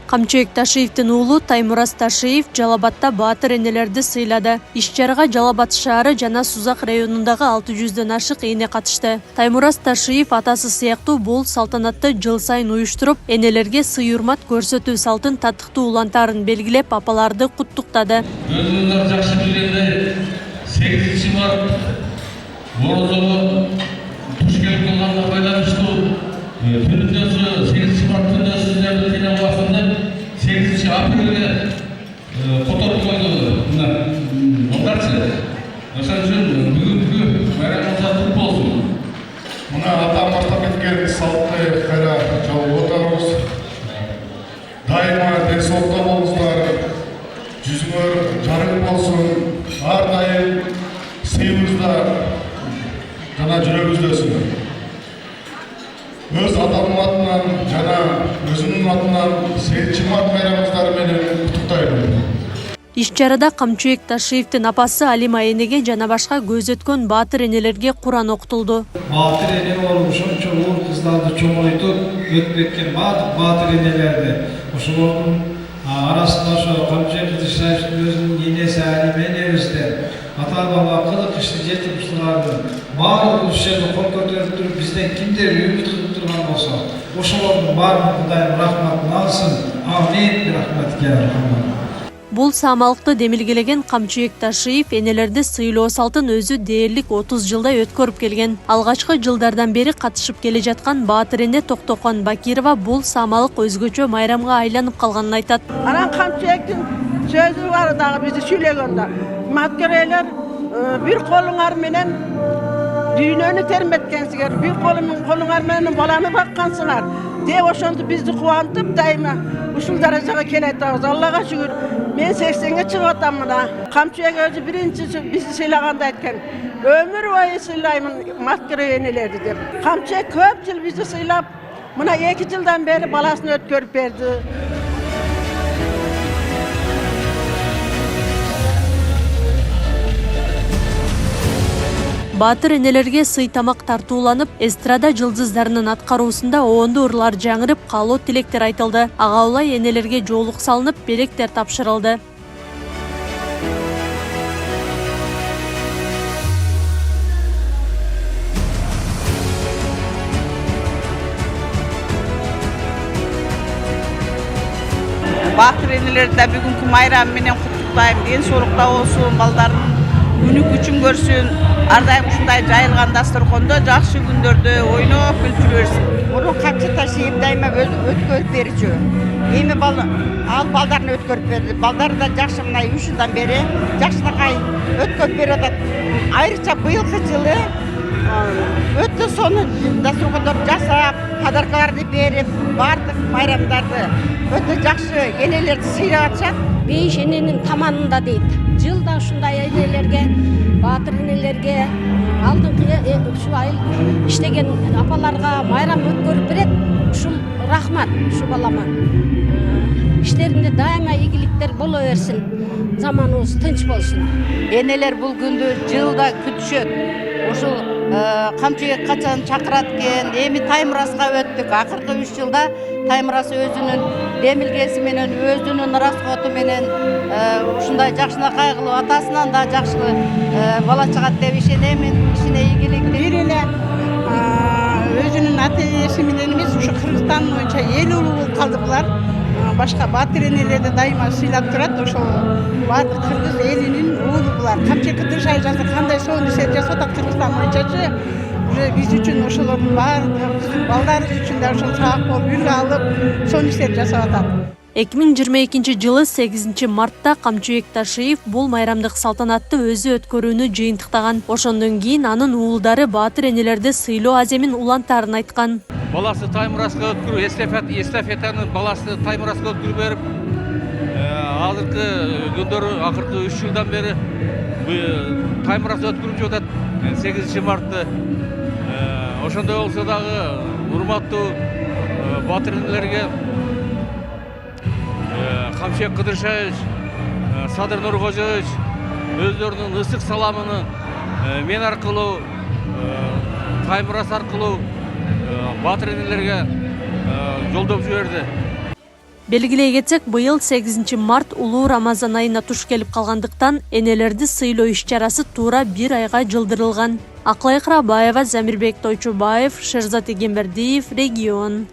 Камчыбек Ташиевдин уулу Таймураз Ташиев Жалабатта баатыр энелерди сыйлады. Иш-чарага Жалабат шаары жана Сузак районундагы 600дөн ашык эне катышты. Таймураз Ташиев атасы сыяктуу бул салтанатты жыл сайын уюштуруп, энелерге сый-урмат көрсөтүү салтын татыктуу улантарын белгилеп, апаларды куттуктады. Өзүңөр жакшы билгендей, 8-март Орозого туш келип калганына байланыштуу түнүндө 8-март түнүндө сиздердин жыйнап убагында 8-апрелге которуп койду. Мындарчы. Ошон үчүн бүгүнкү байрамыңыз куттук болсун. Мына атам баштап кеткен салтты кайра жабып отурабыз. Дайыма ден соолукта болуңуздар. Жүзүңөр жарык болсун. Ар дайым сыйыңызда жана жүрөгүңүздө. Өз атамдын атынан жана өзүмдүн атынан 8-март байрамыңыздары менен куттуктайм. Иш-чарада Камчыбек Ташиевдин апасы Алима энеге жана башка көз өткөн баатыр энелерге Куран окутулду. Баатыр эне болуп ошончо уул кыздарды чоңойтуп өтүп кеткен баатыр энелерди ошолордун арасында ошо Камчыбек Ташиевдин өзүнүн энеси Алима энебизде ата-баба кылык ишти жетип ушуларды баардык ушул кол көтөрүп туруп бизден кимдер үмүт кылып турган болсо ошолордун баарын Кудайым рахматын алсын. Амин. Рахмат. Бул саамалыкты демилгелеген Камчыбек Ташиев энелерди сыйлоо салтын өзү дээрлик 30 жылдай өткөрүп келген. Алгачкы жылдардан бери катышып келе жаткан баатыр эне Токтокон Бакирова бул саамалык өзгөчө майрамга айланып калганын айтат. Анан Камчыбектин сөзү бар дагы бизди сүйлөгөндө. Маткерелер бир колуңар менен дүйнөнү терметкенсиңер, бир колуңар менен баланы баккансыңар деп ошонтип бизди кубантып дайыма ушул даражага келе атабыз. Аллага шүгүр. Мен 80-ге чыгып атам мына. Камчыбек өзү биринчи бизди сыйлаганда айткан. Өмүр бою сыйлаймын маткерел энелерди деп. Камчыбек көп жыл бизди сыйлап, мына 2 жылдан бери баласын өткөрүп берди. Баатыр энелерге сый тамак тартууланып, эстрада жылдыздарынын аткаруусунда оонду ырлар жаңырып, каалоо тилектер айтылды. Ага улай энелерге жоолук салынып, белектер тапшырылды. Баатыр энелерди да бүгүнкү майрам менен куттуктайм. Ден соолукта болсун, балдарын күнү күчүн көрсүн. Ар дайым ушундай жайылган дасторкондо жакшы күндөрдө ойноп күлүп жүрөсүн. Мурун Камчыбек Ташиев дайыма өткөрүп берчү. Эми ал балдарын өткөрүп берди. Балдары да жакшы мына 3 жылдан бери жакшынакай өткөрүп берип атат. Айрыкча быйылкы жылы өтө сонун дасторкондор жасап, подаркаларды берип, бардык майрамдарды өтө жакшы энелерди сыйлап атышат. Бейиш эненин таманында дейт. Жылда ушундай энелерге, баатыр энелерге, алдыңкы ушулай иштеген апаларга майрам өткөрүп берет. Ушул рахмат ушу балама. Иштеринде дайыма ийгиликтер боло берсин. Заманыбыз тынч болсун. Энелер бул күндү жылда күтүшөт. Ушул Камчыбек качан чакырат экен, эми Таймуразга өттүк. Акыркы 3 жылда Таймураз өзүнүн демилгеси менен, өзүнүн расходу менен ушундай жакшынакай кылып атасынан да жакшы бала чыгат деп ишенемин. Ишине ийгилик. Бир эле өзүнүн ата-энеси менен эмес, ушу Кыргызстан боюнча эл улуу болуп калды булар. Башка баатыр энелерди дайыма сыйлап турат. Ошол бардык кыргыз элинин уулу булар. Камчыбек Ташиев кандай сонун ишер жасап атат Кыргызстан боюнчачы. Уже биз үчүн ошолордун баардыгы биздин балдарыбыз үчүн да ошол саак болуп үлгү алып, сонун ишер жасап атат. 2022 жылы 8 мартта Камчыбек Ташиев бул майрамдык салтанатты өзү өткөрүүнү жыйынтыктаган. Ошондон кийин анын уулдары баатыр энелерди сыйлоо аземин улантарын айткан. Баласы Таймуразга өткөрүү, эстафетаны баласы Таймуразга өткөрүп берип, азыркы күндөрү акыркы 3 жылдан бери Таймураз өткөрүп жатат 8 мартты. Ошондой болсо дагы урматтуу баатыр энелерге Камчыбек Кыдыршаевич, Садыр Нуркожоевич өздөрүнүн ысык саламын мен аркылуу, Таймураз аркылуу баатыр энелерге жолдоп жиберди. Белгилей кетсек, быйыл 8 март улуу Рамазан айына туш келип калгандыктан энелерди сыйлоо иш-чарасы туура 1 айга жылдырылган. Аклай Кырабаева, Замирбек Тойчубаев, Шерзат Эгембердиев, Регион.